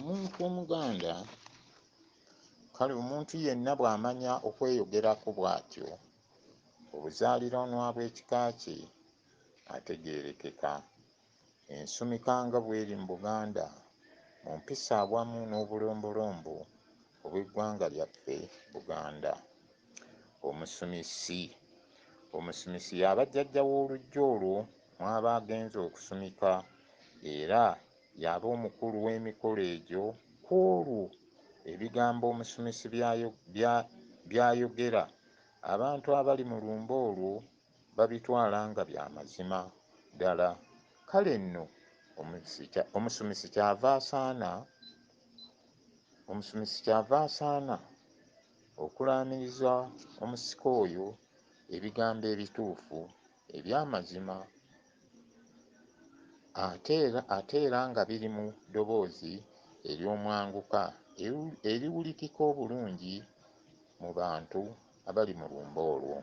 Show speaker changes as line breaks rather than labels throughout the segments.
omuntu Omuganda kale omuntu yenna bw'amanya okweyogerako bw'atyo obuzaaliranwa bw'ekika kye ategeerekeka. Ensumika nga bw'eri mu Buganda mu mpisa awamu n'obulombolombo obw'eggwanga lyaffe Buganda. Omusumisi y'aba jjajja w'oluggya olwo mw'aba agenze okusumika era y'aba omukulu w'emikolo egyo ku olwo ebigambo omusumisi by'ayogera abantu abali mu lumbe olwo babitwala nga bya mazima ddala. Kale nno omusumisi kyava asaana okulaamiriza omusika oyo ebigambo ebituufu eby'amazima ate era nga biri mu ddoboozi ery'omwanguka eriwulikika obulungi mu bantu abali mu lumbe olwo.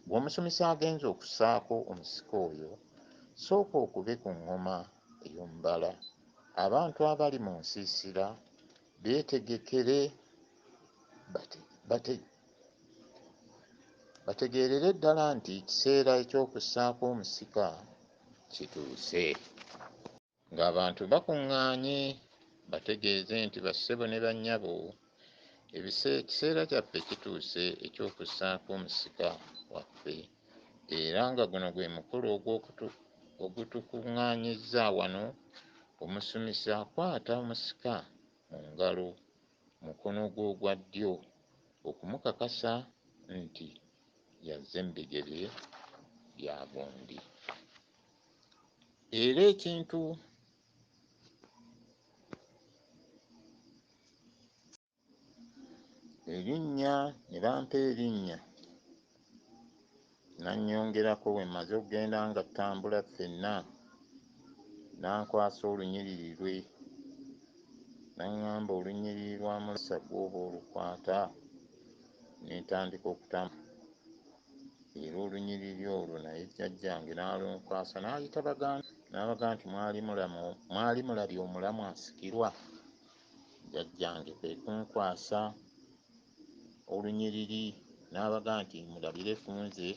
Gw'omusumisi agenze okussaako omusika oyo, sooka okube ku ngoma ey'omubala. Abantu abali mu nsiisira beetegekere bategeerere ddala nti ekiseera eky'okussaako omusika kituuse. Ng'abantu bakuŋŋaanye bategeeze nti bassebo ne bannyabo ekiseera kyaffe kituuse eky'okussaako omusika waffe, era nga guno gwe mukolo ogutukuŋŋaanyizza wano. Omusumisi akwata omusika mu ngalo, mukono gwe ogwa ddyo okumukakasa nti yazze mu bigere bya gundi. Era ekintu erinnya ne bampa erinnya nannyongerako bwe mmaze okugenda nga ttambula ffenna, nankwasa olunyiriri lwe naŋŋamba olunyiriri lwa mulasa gw'oba olukwata, ne ntandika okutambula era olunyiriri olwo naye jjajjange n'alunkwasa n'ayita baganda n'abaga nti mwali mulabye omulamu asikirwa. Jjajjange kwe kunkwasa olunyiriri n'abaga nti mulabire ku nze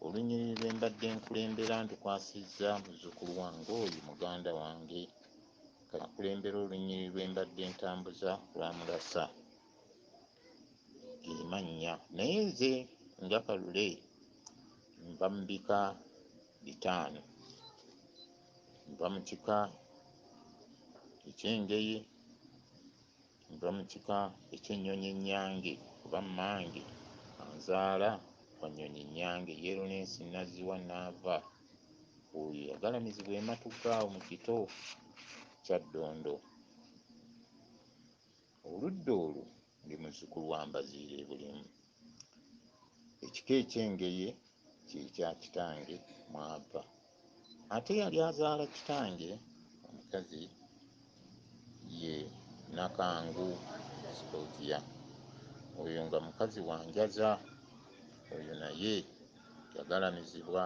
olunyiriri lwe mbadde nkulembera ntukwasizza muzzukulu wange oyo muganda wange, akulembera olunyiriri lwe mbadde ntambuza lwa mulasa ge mannya. Naye nze nga Kalule nva mu bika bitaano. Nva mu kika eky'Engeye, nva mu kika eky'Ennyonyi Ennyange kuba mmange anzaala wa Nnyonyi Nnyange, Yeeronensi Nazziwa Naava, oyo yagalamizibwa e Matugga awo mu kito kya Ddondo. Oludda olwo ndi muzzukulu wa Mbaziire Bulimu. Ekika eky'Engeye kye kya kitange mw'ava. Ate yali azaala kitange omukazi ye Nakangu Sylvia, oyo nga mukazi wa Njaza. Oyo naye yagalamizibwa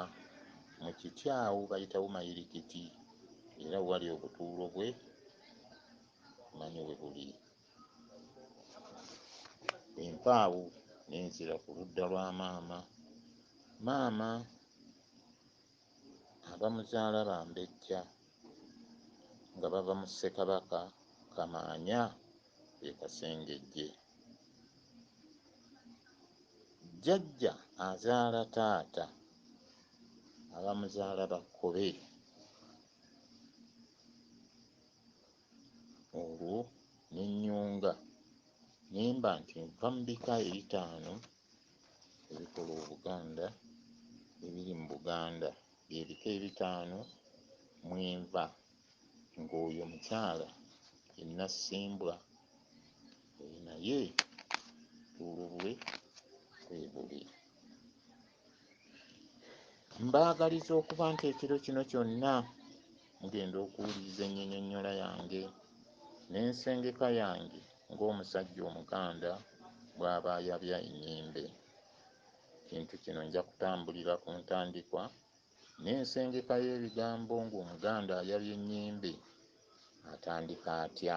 mu kiti awo bayitawo Mayirikiti, era wali obutuulo bwe manyi we buli. Empaawo n'enzira ku ludda lwa maama. Maama abamuzaala Bambejja nga bava mu Ssekabaka Kamaanya e Kasengejje. Jjajja azaala taata abamuzaala Bakkobe, olwo n'ennyunga nemba nti nva mu bika ebitaano ebikola Obuganda ebiri mu Buganda, ebika ebitaano mwenva, ng'oyo mukyala ye Nassimbwa, oyo naye obutuulo bwe bwe buli. Mbaagaliza okuba nti ekiro kino kyonna mugenda okuwuliriza ennyinnyonnyola yange n'ensengeka yange ng'omusajja Omuganda bw'aba ayabya ennyimbe. Ekintu kino nja kutambulira ku ntandikwa n'ensengeka y'ebigambo ng'Omuganda ayabya ennyimbe atandika atya?